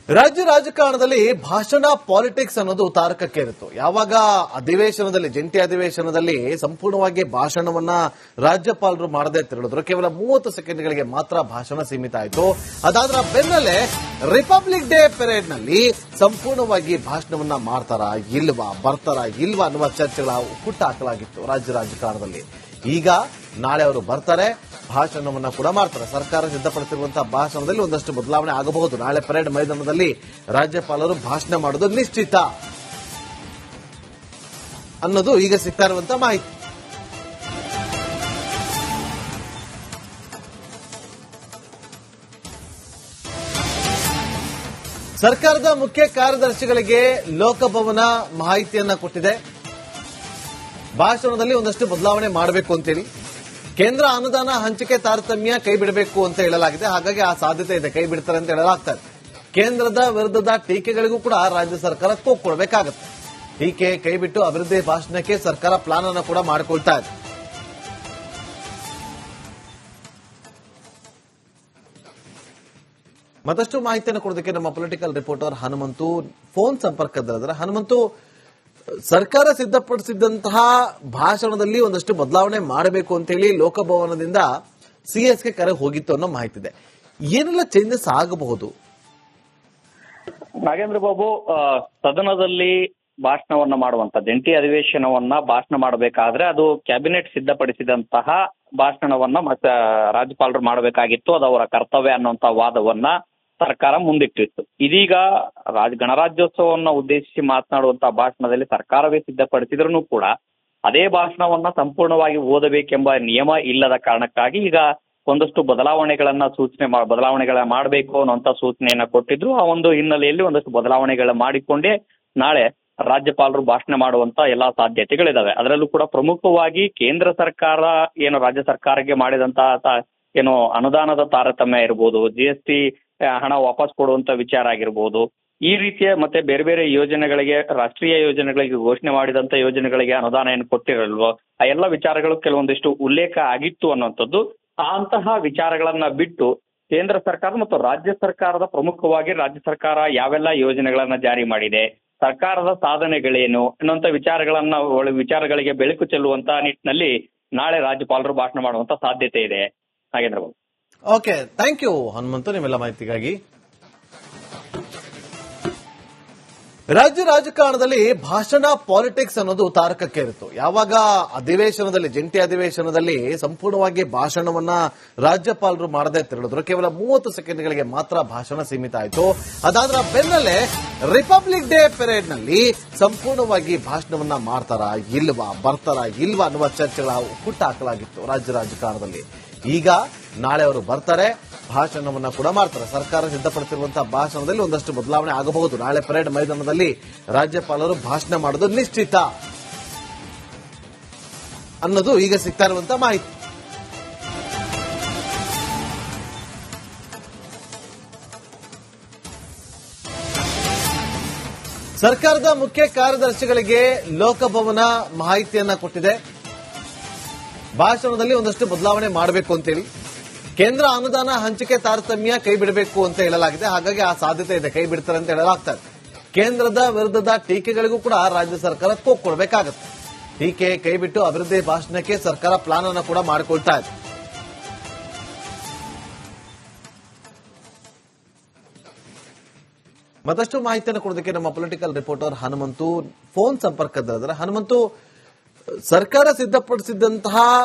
ರಾಜ್ಯ ರಾಜಕಾರಣದಲ್ಲಿ ಭಾಷಣ ಪಾಲಿಟಿಕ್ಸ್ ಅನ್ನೋದು ತಾರಕಕ್ಕೇರಿತ್ತು. ಯಾವಾಗ ಅಧಿವೇಶನದಲ್ಲಿ, ಜಂಟಿ ಅಧಿವೇಶನದಲ್ಲಿ ಸಂಪೂರ್ಣವಾಗಿ ಭಾಷಣವನ್ನ ರಾಜ್ಯಪಾಲರು ಮಾಡದೆ ತೆರಳಿದ್ರು, ಕೇವಲ 30 ಸೆಕೆಂಡ್ಗಳಿಗೆ ಮಾತ್ರ ಭಾಷಣ ಸೀಮಿತ ಆಯಿತು. ಅದಾದ್ರ ಬೆನ್ನಲ್ಲೇ ರಿಪಬ್ಲಿಕ್ ಡೇ ಪೆರೇಡ್ ನಲ್ಲಿ ಸಂಪೂರ್ಣವಾಗಿ ಭಾಷಣವನ್ನ ಮಾಡ್ತಾರಾ ಇಲ್ವಾ, ಬರ್ತಾರಾ ಇಲ್ವಾ ಅನ್ನುವ ಚರ್ಚೆಗಳ ಹುಟ್ಟ ಹಾಕಲಾಗಿತ್ತು ರಾಜ್ಯ ರಾಜಕಾರಣದಲ್ಲಿ. ಈಗ ನಾಳೆ ಅವರು ಬರ್ತಾರೆ, ಭಾಷಣವನ್ನ ಕೂಡ ಮಾಡ್ತಾರೆ. ಸರ್ಕಾರ ಸಿದ್ಧಪಡಿಸಿರುವಂತಹ ಭಾಷಣದಲ್ಲಿ ಒಂದಷ್ಟು ಬದಲಾವಣೆ ಆಗಬಹುದು. ನಾಳೆ ಪರೇಡ್ ಮೈದಾನದಲ್ಲಿ ರಾಜ್ಯಪಾಲರು ಭಾಷಣ ಮಾಡೋದು ನಿಶ್ಚಿತ ಅನ್ನೋದು ಈಗ ಸಿಗ್ತಾ ಇರುವಂತಹ ಮಾಹಿತಿ. ಸರ್ಕಾರದ ಮುಖ್ಯ ಕಾರ್ಯದರ್ಶಿಗಳಿಗೆ ಲೋಕಭವನ ಮಾಹಿತಿಯನ್ನ ಕೊಟ್ಟಿದೆ. ಭಾಷಣದಲ್ಲಿ ಒಂದಷ್ಟು ಬದಲಾವಣೆ ಮಾಡಬೇಕು ಅಂತೇಳಿ ಕೇಂದ್ರ ಅನುದಾನ ಹಂಚಿಕೆ ತಾರತಮ್ಯ ಕೈ ಬಿಡಬೇಕು ಅಂತ ಹೇಳಲಾಗಿದೆ. ಹಾಗಾಗಿ ಆ ಸಾಧ್ಯತೆ ಇದೆ, ಕೈ ಬಿಡ್ತಾರೆ ಅಂತ ಹೇಳಲಾಗ್ತದೆ. ಕೇಂದ್ರದ ವಿರುದ್ಧದ ಟೀಕೆಗಳಿಗೂ ಕೂಡ ರಾಜ್ಯ ಸರ್ಕಾರ ಕೊಡಬೇಕಾಗುತ್ತೆ. ಟೀಕೆ ಕೈ ಬಿಟ್ಟು ಅಭಿವೃದ್ಧಿ ಭಾಷಣಕ್ಕೆ ಸರ್ಕಾರ ಪ್ಲಾನ್ ಅನ್ನು ಕೂಡ ಮಾಡಿಕೊಳ್ತಾ ಇದೆ. ಮತ್ತಷ್ಟು ಮಾಹಿತಿಯನ್ನು ಕೊಡೋದಕ್ಕೆ ನಮ್ಮ ಪೊಲಿಟಿಕಲ್ ರಿಪೋರ್ಟರ್ ಹನುಮಂತು ಫೋನ್ ಸಂಪರ್ಕದಲ್ಲಿದ್ದಾರೆ. ಹನುಮಂತು, ಸರ್ಕಾರ ಸಿದ್ಧಪಡಿಸಿದಂತಹ ಭಾಷಣದಲ್ಲಿ ಒಂದಷ್ಟು ಬದಲಾವಣೆ ಮಾಡಬೇಕು ಅಂತ ಹೇಳಿ ಲೋಕಭವನದಿಂದ ಸಿಎಸ್ಗೆ ಕರೆ ಹೋಗಿತ್ತು ಅನ್ನೋ ಮಾಹಿತಿ ಇದೆ. ಏನೆಲ್ಲ ಚೇಂಜಸ್ ಆಗಬಹುದು? ನಾಗೇಂದ್ರ ಬಾಬು, ಸದನದಲ್ಲಿ ಭಾಷಣವನ್ನ ಮಾಡುವಂತ ಜಂಟಿ ಅಧಿವೇಶನವನ್ನ ಭಾಷಣ ಮಾಡಬೇಕಾದ್ರೆ ಅದು ಕ್ಯಾಬಿನೆಟ್ ಸಿದ್ಧಪಡಿಸಿದಂತಹ ಭಾಷಣವನ್ನ ಮತ್ತೆ ರಾಜ್ಯಪಾಲರು ಮಾಡಬೇಕಾಗಿತ್ತು. ಅದು ಅವರ ಕರ್ತವ್ಯ ಅನ್ನುವಂತ ವಾದವನ್ನ ಸರ್ಕಾರ ಮುಂದಿಟ್ಟಿತ್ತು. ಇದೀಗ ಗಣರಾಜ್ಯೋತ್ಸವವನ್ನ ಉದ್ದೇಶಿಸಿ ಮಾತನಾಡುವಂತಹ ಭಾಷಣದಲ್ಲಿ ಸರ್ಕಾರವೇ ಸಿದ್ಧಪಡಿಸಿದ್ರೂ ಕೂಡ ಅದೇ ಭಾಷಣವನ್ನ ಸಂಪೂರ್ಣವಾಗಿ ಓದಬೇಕೆಂಬ ನಿಯಮ ಇಲ್ಲದ ಕಾರಣಕ್ಕಾಗಿ ಈಗ ಒಂದಷ್ಟು ಬದಲಾವಣೆಗಳ ಮಾಡಬೇಕು ಅನ್ನುವಂತ ಸೂಚನೆಯನ್ನ ಕೊಟ್ಟಿದ್ರು. ಆ ಒಂದು ಹಿನ್ನೆಲೆಯಲ್ಲಿ ಒಂದಷ್ಟು ಬದಲಾವಣೆಗಳ ಮಾಡಿಕೊಂಡೇ ನಾಳೆ ರಾಜ್ಯಪಾಲರು ಭಾಷಣ ಮಾಡುವಂತ ಎಲ್ಲಾ ಸಾಧ್ಯತೆಗಳಿದಾವೆ. ಅದರಲ್ಲೂ ಕೂಡ ಪ್ರಮುಖವಾಗಿ ಕೇಂದ್ರ ಸರ್ಕಾರ ರಾಜ್ಯ ಸರ್ಕಾರಕ್ಕೆ ಮಾಡಿದಂತಹ ಅನುದಾನದ ತಾರತಮ್ಯ ಇರ್ಬೋದು, GST ಹಣ ವಾಪಸ್ ಕೊಡುವಂತ ವಿಚಾರ ಆಗಿರ್ಬೋದು, ಈ ರೀತಿಯ ಮತ್ತೆ ಬೇರೆ ಬೇರೆ ಯೋಜನೆಗಳಿಗೆ, ರಾಷ್ಟ್ರೀಯ ಯೋಜನೆಗಳಿಗೆ ಘೋಷಣೆ ಮಾಡಿದಂತ ಯೋಜನೆಗಳಿಗೆ ಅನುದಾನ ಏನು ಕೊಟ್ಟಿರಲ್ವೋ ಆ ಎಲ್ಲ ವಿಚಾರಗಳು ಕೆಲವೊಂದಿಷ್ಟು ಉಲ್ಲೇಖ ಆಗಿತ್ತು ಅನ್ನುವಂಥದ್ದು. ಅಂತಹ ವಿಚಾರಗಳನ್ನ ಬಿಟ್ಟು ಕೇಂದ್ರ ಸರ್ಕಾರ ಮತ್ತು ರಾಜ್ಯ ಸರ್ಕಾರದ, ಪ್ರಮುಖವಾಗಿ ರಾಜ್ಯ ಸರ್ಕಾರ ಯಾವೆಲ್ಲ ಯೋಜನೆಗಳನ್ನ ಜಾರಿ ಮಾಡಿದೆ, ಸರ್ಕಾರದ ಸಾಧನೆಗಳೇನು ಅನ್ನುವಂತ ವಿಚಾರಗಳಿಗೆ ಬೆಳಕು ಚೆಲ್ಲುವಂತ ನಿಟ್ಟಿನಲ್ಲಿ ನಾಳೆ ರಾಜ್ಯಪಾಲರು ಭಾಷಣ ಮಾಡುವಂತ ಸಾಧ್ಯತೆ ಇದೆ. Nagendra Babu. Okay, thank you Hanumanthu ನಿಮ್ಮೆಲ್ಲ ಮಾಹಿತಿಗಾಗಿ. ರಾಜ್ಯ ರಾಜಕಾರಣದಲ್ಲಿ ಭಾಷಣ ಪಾಲಿಟಿಕ್ಸ್ ಅನ್ನೋದು ತಾರಕಕ್ಕೇರಿತ್ತು. ಯಾವಾಗ ಅಧಿವೇಶನದಲ್ಲಿ, ಜಂಟಿ ಅಧಿವೇಶನದಲ್ಲಿ ಸಂಪೂರ್ಣವಾಗಿ ಭಾಷಣವನ್ನ ರಾಜ್ಯಪಾಲರು ಮಾಡದೆ ತೆರಳಿದ್ರು, ಕೇವಲ 30 ಸೆಕೆಂಡ್ಗಳಿಗೆ ಮಾತ್ರ ಭಾಷಣ ಸೀಮಿತ ಆಯಿತು. ಅದಾದ್ರ ಬೆನ್ನಲ್ಲೇ ರಿಪಬ್ಲಿಕ್ ಡೇ ಪೆರೇಡ್ ನಲ್ಲಿ ಸಂಪೂರ್ಣವಾಗಿ ಭಾಷಣವನ್ನ ಮಾಡ್ತಾರಾ ಇಲ್ವಾ, ಬರ್ತಾರಾ ಇಲ್ವಾ ಅನ್ನುವ ಚರ್ಚೆಗಳ ಹುಟ್ಟ ಹಾಕಲಾಗಿತ್ತು ರಾಜ್ಯ ರಾಜಕಾರಣದಲ್ಲಿ. ಈಗ ನಾಳೆ ಅವರು ಬರ್ತಾರೆ, ಭಾಷಣವನ್ನ ಕೂಡ ಮಾಡ್ತಾರೆ. ಸರ್ಕಾರ ಸಿದ್ಧಪಡಿಸಿರುವಂತಹ ಭಾಷಣದಲ್ಲಿ ಒಂದಷ್ಟು ಬದಲಾವಣೆ ಆಗಬಹುದು. ನಾಳೆ ಪರೇಡ್ ಮೈದಾನದಲ್ಲಿ ರಾಜ್ಯಪಾಲರು ಭಾಷಣ ಮಾಡೋದು ನಿಶ್ಚಿತ ಅನ್ನೋದು ಈಗ ಸಿಗ್ತಾ ಇರುವಂತಹ ಮಾಹಿತಿ. ಸರ್ಕಾರದ ಮುಖ್ಯ ಕಾರ್ಯದರ್ಶಿಗಳಿಗೆ ಲೋಕಭವನ ಮಾಹಿತಿಯನ್ನ ಕೊಟ್ಟಿದೆ. ಭಾಷಣದಲ್ಲಿ ಒಂದಷ್ಟು ಬದಲಾವಣೆ ಮಾಡಬೇಕು ಅಂತೇಳಿ ಕೇಂದ್ರ ಅನುದಾನ ಹಂಚಿಕೆ ತಾರತಮ್ಯ ಕೈ ಬಿಡಬೇಕು ಅಂತ ಹೇಳಲಾಗಿದೆ. ಹಾಗಾಗಿ ಆ ಸಾಧ್ಯತೆ ಇದೆ, ಕೈ ಬಿಡ್ತಾರೆ ಅಂತ ಹೇಳಲಾಗ್ತದೆ. ಕೇಂದ್ರದ ವಿರುದ್ಧದ ಟೀಕೆಗಳಿಗೂ ಕೂಡ ರಾಜ್ಯ ಸರ್ಕಾರ ಕೊಡಬೇಕಾಗುತ್ತೆ. ಟೀಕೆ ಕೈ ಬಿಟ್ಟು ಅಭಿವೃದ್ಧಿ ಭಾಷಣಕ್ಕೆ ಸರ್ಕಾರ ಪ್ಲಾನ್ ಅನ್ನು ಕೂಡ ಮಾಡಿಕೊಳ್ತಾ ಇದೆ. ಮತ್ತಷ್ಟು ಮಾಹಿತಿಯನ್ನು ಕೊಡೋದಕ್ಕೆ ನಮ್ಮ ಪೊಲಿಟಿಕಲ್ ರಿಪೋರ್ಟರ್ ಹನುಮಂತು ಫೋನ್ ಸಂಪರ್ಕದಲ್ಲಿದ್ದಾರೆ. ಹನುಮಂತು, ಸರ್ಕಾರ ಸಿದ್ಧಪಡಿಸಿದಂತಹ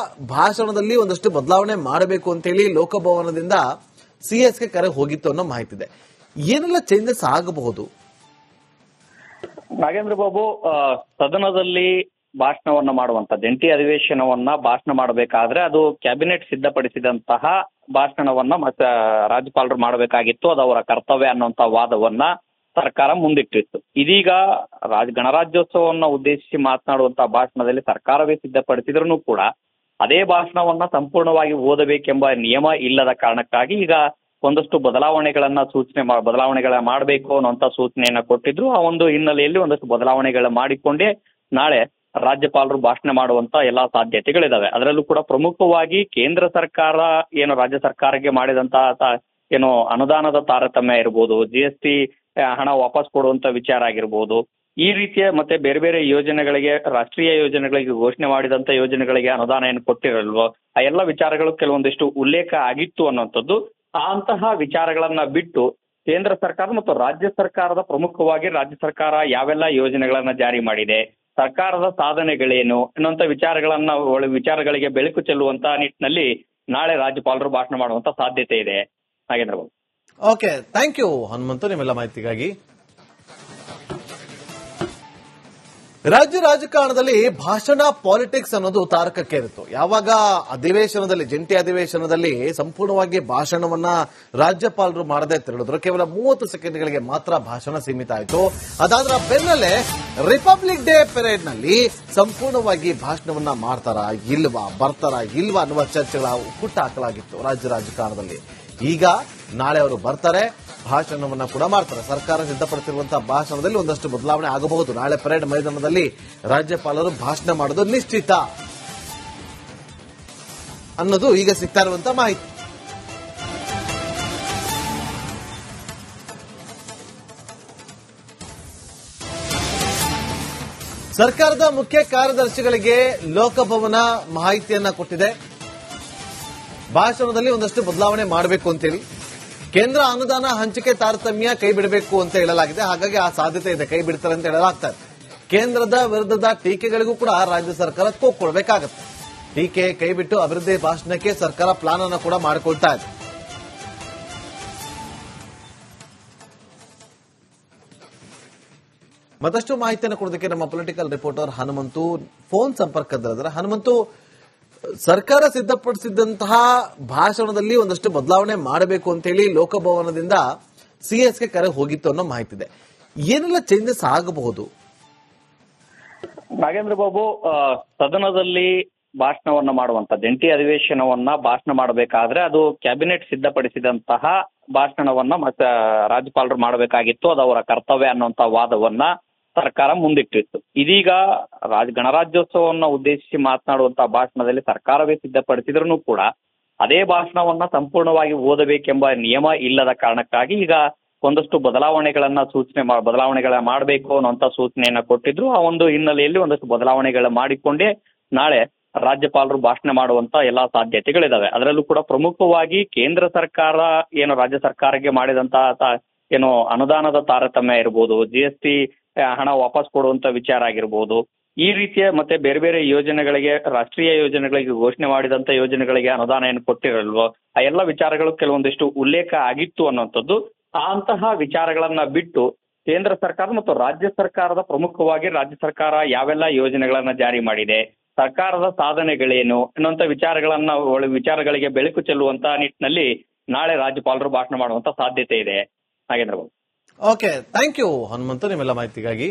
ಭಾಷಣದಲ್ಲಿ ಒಂದಷ್ಟು ಬದಲಾವಣೆ ಮಾಡಬೇಕು ಅಂತ ಹೇಳಿ ಲೋಕಭವನದಿಂದ ಸಿಎಸ್ಗೆ ಕರೆ ಹೋಗಿತ್ತು ಅನ್ನೋ ಮಾಹಿತಿ ಇದೆ. ಏನೆಲ್ಲ ಚೇಂಜಸ್ ಆಗಬಹುದು? ನಾಗೇಂದ್ರ ಬಾಬು, ಸದನದಲ್ಲಿ ಭಾಷಣವನ್ನ ಮಾಡುವಂತ ಜಂಟಿ ಅಧಿವೇಶನವನ್ನ ಭಾಷಣ ಮಾಡಬೇಕಾದ್ರೆ ಅದು ಕ್ಯಾಬಿನೆಟ್ ಸಿದ್ಧಪಡಿಸಿದಂತಹ ಭಾಷಣವನ್ನ ಮತ್ತೆ ರಾಜ್ಯಪಾಲರು ಮಾಡಬೇಕಾಗಿತ್ತು. ಅದು ಅವರ ಕರ್ತವ್ಯ ಅನ್ನುವಂತ ವಾದವನ್ನ ಸರ್ಕಾರ ಮುಂದಿಟ್ಟಿತ್ತು. ಇದೀಗ ಗಣರಾಜ್ಯೋತ್ಸವವನ್ನ ಉದ್ದೇಶಿಸಿ ಮಾತನಾಡುವಂತಹ ಭಾಷಣದಲ್ಲಿ ಸರ್ಕಾರವೇ ಸಿದ್ಧಪಡಿಸಿದ್ರೂ ಕೂಡ ಅದೇ ಭಾಷಣವನ್ನ ಸಂಪೂರ್ಣವಾಗಿ ಓದಬೇಕೆಂಬ ನಿಯಮ ಇಲ್ಲದ ಕಾರಣಕ್ಕಾಗಿ ಈಗ ಒಂದಷ್ಟು ಬದಲಾವಣೆಗಳ ಮಾಡಬೇಕು ಅನ್ನುವಂತ ಸೂಚನೆಯನ್ನ ಕೊಟ್ಟಿದ್ರು. ಆ ಒಂದು ಹಿನ್ನೆಲೆಯಲ್ಲಿ ಒಂದಷ್ಟು ಬದಲಾವಣೆಗಳ ಮಾಡಿಕೊಂಡೇ ನಾಳೆ ರಾಜ್ಯಪಾಲರು ಭಾಷಣ ಮಾಡುವಂತ ಎಲ್ಲಾ ಸಾಧ್ಯತೆಗಳಿದಾವೆ. ಅದರಲ್ಲೂ ಕೂಡ ಪ್ರಮುಖವಾಗಿ ಕೇಂದ್ರ ಸರ್ಕಾರ ರಾಜ್ಯ ಸರ್ಕಾರಕ್ಕೆ ಮಾಡಿದಂತಹ ಏನು ಅನುದಾನದ ತಾರತಮ್ಯ ಇರ್ಬೋದು, GST ಹಣ ವಾಪಸ್ ಕೊಡುವಂತ ವಿಚಾರ ಆಗಿರ್ಬೋದು, ಈ ರೀತಿಯ ಮತ್ತೆ ಬೇರೆ ಬೇರೆ ಯೋಜನೆಗಳಿಗೆ, ರಾಷ್ಟ್ರೀಯ ಯೋಜನೆಗಳಿಗೆ ಘೋಷಣೆ ಮಾಡಿದಂತ ಯೋಜನೆಗಳಿಗೆ ಅನುದಾನ ಏನು ಕೊಟ್ಟಿರಲ್ವೋ ಆ ಎಲ್ಲ ವಿಚಾರಗಳು ಕೆಲವೊಂದಿಷ್ಟು ಉಲ್ಲೇಖ ಆಗಿತ್ತು ಅನ್ನುವಂಥದ್ದು. ಅಂತಹ ವಿಚಾರಗಳನ್ನ ಬಿಟ್ಟು ಕೇಂದ್ರ ಸರ್ಕಾರ ಮತ್ತು ರಾಜ್ಯ ಸರ್ಕಾರದ, ಪ್ರಮುಖವಾಗಿ ರಾಜ್ಯ ಸರ್ಕಾರ ಯಾವೆಲ್ಲ ಯೋಜನೆಗಳನ್ನ ಜಾರಿ ಮಾಡಿದೆ, ಸರ್ಕಾರದ ಸಾಧನೆಗಳೇನು ಅನ್ನುವಂಥ ವಿಚಾರಗಳಿಗೆ ಬೆಳಕು ಚೆಲ್ಲುವಂತ ನಿಟ್ಟಿನಲ್ಲಿ ನಾಳೆ ರಾಜ್ಯಪಾಲರು ಭಾಷಣ ಮಾಡುವಂತ ಸಾಧ್ಯತೆ ಇದೆ. Nagendra Babu. Okay, thank you Hanumanthu ನಿಮ್ಮೆಲ್ಲ ಮಾಹಿತಿಗಾಗಿ. ರಾಜ್ಯ ರಾಜಕಾರಣದಲ್ಲಿ ಭಾಷಣ ಪಾಲಿಟಿಕ್ಸ್ ಅನ್ನೋದು ತಾರಕಕ್ಕೇರಿತ್ತು. ಯಾವಾಗ ಅಧಿವೇಶನದಲ್ಲಿ, ಜಂಟಿ ಅಧಿವೇಶನದಲ್ಲಿ ಸಂಪೂರ್ಣವಾಗಿ ಭಾಷಣವನ್ನ ರಾಜ್ಯಪಾಲರು ಮಾಡದೆ ತೆರಳಿದ್ರು, ಕೇವಲ 30 ಸೆಕೆಂಡ್ಗಳಿಗೆ ಮಾತ್ರ ಭಾಷಣ ಸೀಮಿತ ಆಯಿತು. ಅದಾದ್ರ ಬೆನ್ನಲ್ಲೇ ರಿಪಬ್ಲಿಕ್ ಡೇ ಪೆರೇಡ್ ನಲ್ಲಿ ಸಂಪೂರ್ಣವಾಗಿ ಭಾಷಣವನ್ನ ಮಾಡ್ತಾರಾ ಇಲ್ವಾ, ಬರ್ತಾರಾ ಇಲ್ವಾ ಅನ್ನುವ ಚರ್ಚೆಗಳ ಹುಟ್ಟ ಹಾಕಲಾಗಿತ್ತು ರಾಜ್ಯ ರಾಜಕಾರಣದಲ್ಲಿ. ಈಗ ನಾಳೆ ಅವರು ಬರ್ತಾರೆ, ಭಾಷಣವನ್ನ ಕೂಡ ಮಾಡ್ತಾರೆ. ಸರ್ಕಾರ ಸಿದ್ಧಪಡಿಸಿರುವಂತಹ ಭಾಷಣದಲ್ಲಿ ಒಂದಷ್ಟು ಬದಲಾವಣೆ ಆಗಬಹುದು. ನಾಳೆ ಪರೇಡ್ ಮೈದಾನದಲ್ಲಿ ರಾಜ್ಯಪಾಲರು ಭಾಷಣ ಮಾಡೋದು ನಿಶ್ಚಿತ ಅನ್ನೋದು ಈಗ ಸಿಗ್ತಾ ಇರುವಂತಹ ಮಾಹಿತಿ. ಸರ್ಕಾರದ ಮುಖ್ಯ ಕಾರ್ಯದರ್ಶಿಗಳಿಗೆ ಲೋಕಭವನ ಮಾಹಿತಿಯನ್ನ ಕೊಟ್ಟಿದೆ. ಭಾಷಣದಲ್ಲಿ ಒಂದಷ್ಟು ಬದಲಾವಣೆ ಮಾಡಬೇಕು ಅಂತೇಳಿ, ಕೇಂದ್ರ ಅನುದಾನ ಹಂಚಿಕೆ ತಾರತಮ್ಯ ಕೈ ಬಿಡಬೇಕು ಅಂತ ಹೇಳಲಾಗಿದೆ. ಹಾಗಾಗಿ ಆ ಸಾಧ್ಯತೆ ಇದೆ, ಕೈ ಬಿಡ್ತಾರೆ ಅಂತ ಹೇಳಲಾಗ್ತಾ ಇದೆ. ಕೇಂದ್ರದ ವಿರುದ್ಧದ ಟೀಕೆಗಳಿಗೂ ಕೂಡ ರಾಜ್ಯ ಸರ್ಕಾರ ಕೊಡಬೇಕಾಗುತ್ತೆ. ಟೀಕೆ ಕೈ ಬಿಟ್ಟು ಅಭಿವೃದ್ಧಿ ಭಾಷಣಕ್ಕೆ ಸರ್ಕಾರ ಪ್ಲಾನ್ ಅನ್ನು ಕೂಡ ಮಾಡಿಕೊಳ್ತಾ ಇದೆ. ಮತ್ತಷ್ಟು ಮಾಹಿತಿಯನ್ನು ಕೊಡೋದಕ್ಕೆ ನಮ್ಮ ಪೊಲಿಟಿಕಲ್ ರಿಪೋರ್ಟರ್ ಹನುಮಂತು ಫೋನ್ ಸಂಪರ್ಕದಲ್ಲಿದ್ದಾರೆ. ಹನುಮಂತು, ಸರ್ಕಾರ ಸಿದ್ಧಪಡಿಸಿದಂತಹ ಭಾಷಣದಲ್ಲಿ ಒಂದಷ್ಟು ಬದಲಾವಣೆ ಮಾಡಬೇಕು ಅಂತ ಹೇಳಿ ಲೋಕಭವನದಿಂದ ಸಿಎಸ್ಗೆ ಕರೆ ಹೋಗಿತ್ತು ಅನ್ನೋ ಮಾಹಿತಿ ಇದೆ. ಏನೆಲ್ಲ ಚೇಂಜಸ್ ಆಗಬಹುದು? ನಾಗೇಂದ್ರ ಬಾಬು, ಸದನದಲ್ಲಿ ಭಾಷಣವನ್ನ ಮಾಡುವಂತ, ಜಂಟಿ ಅಧಿವೇಶನವನ್ನ ಭಾಷಣ ಮಾಡಬೇಕಾದ್ರೆ ಅದು ಕ್ಯಾಬಿನೆಟ್ ಸಿದ್ಧಪಡಿಸಿದಂತಹ ಭಾಷಣವನ್ನ ಮತ್ತೆ ರಾಜ್ಯಪಾಲರು ಮಾಡಬೇಕಾಗಿತ್ತು. ಅದು ಅವರ ಕರ್ತವ್ಯ ಅನ್ನುವಂತ ವಾದವನ್ನ ಸರ್ಕಾರ ಮುಂದಿಟ್ಟಿತ್ತು. ಇದೀಗ ಗಣರಾಜ್ಯೋತ್ಸವವನ್ನು ಉದ್ದೇಶಿಸಿ ಮಾತನಾಡುವಂತಹ ಭಾಷಣದಲ್ಲಿ ಸರ್ಕಾರವೇ ಸಿದ್ಧಪಡಿಸಿದ್ರೂ ಕೂಡ ಅದೇ ಭಾಷಣವನ್ನ ಸಂಪೂರ್ಣವಾಗಿ ಓದಬೇಕೆಂಬ ನಿಯಮ ಇಲ್ಲದ ಕಾರಣಕ್ಕಾಗಿ ಈಗ ಒಂದಷ್ಟು ಬದಲಾವಣೆಗಳ ಮಾಡಬೇಕು ಅನ್ನುವಂತ ಸೂಚನೆಯನ್ನ ಕೊಟ್ಟಿದ್ರು. ಆ ಒಂದು ಹಿನ್ನೆಲೆಯಲ್ಲಿ ಒಂದಷ್ಟು ಬದಲಾವಣೆಗಳ ಮಾಡಿಕೊಂಡೇ ನಾಳೆ ರಾಜ್ಯಪಾಲರು ಭಾಷಣ ಮಾಡುವಂತ ಎಲ್ಲಾ ಸಾಧ್ಯತೆಗಳಿದಾವೆ. ಅದರಲ್ಲೂ ಕೂಡ ಪ್ರಮುಖವಾಗಿ ಕೇಂದ್ರ ಸರ್ಕಾರ ಏನು ರಾಜ್ಯ ಸರ್ಕಾರಕ್ಕೆ ಮಾಡಿದಂತಹ ಏನು ಅನುದಾನದ ತಾರತಮ್ಯ ಇರ್ಬೋದು, GST ಹಣ ವಾಪಸ್ ಕೊಡುವಂತ ವಿಚಾರ ಆಗಿರ್ಬೋದು, ಈ ರೀತಿಯ ಮತ್ತೆ ಬೇರೆ ಬೇರೆ ಯೋಜನೆಗಳಿಗೆ, ರಾಷ್ಟ್ರೀಯ ಯೋಜನೆಗಳಿಗೆ ಘೋಷಣೆ ಮಾಡಿದಂತ ಯೋಜನೆಗಳಿಗೆ ಅನುದಾನ ಏನು ಕೊಟ್ಟಿರಲ್ವೋ ಆ ಎಲ್ಲ ವಿಚಾರಗಳು ಕೆಲವೊಂದಿಷ್ಟು ಉಲ್ಲೇಖ ಆಗಿತ್ತು ಅನ್ನುವಂಥದ್ದು. ಅಂತಹ ವಿಚಾರಗಳನ್ನ ಬಿಟ್ಟು ಕೇಂದ್ರ ಸರ್ಕಾರ ಮತ್ತು ರಾಜ್ಯ ಸರ್ಕಾರದ, ಪ್ರಮುಖವಾಗಿ ರಾಜ್ಯ ಸರ್ಕಾರ ಯಾವೆಲ್ಲ ಯೋಜನೆಗಳನ್ನ ಜಾರಿ ಮಾಡಿದೆ, ಸರ್ಕಾರದ ಸಾಧನೆಗಳೇನು ಅನ್ನುವಂಥ ವಿಚಾರಗಳಿಗೆ ಬೆಳಕು ಚೆಲ್ಲುವಂತ ನಿಟ್ಟಿನಲ್ಲಿ ನಾಳೆ ರಾಜ್ಯಪಾಲರು ಭಾಷಣ ಮಾಡುವಂತ ಸಾಧ್ಯತೆ ಇದೆ. Nagendra Babu. Okay, thank you Hanumanthu ನಿಮ್ಮೆಲ್ಲ ಮಾಹಿತಿಗಾಗಿ.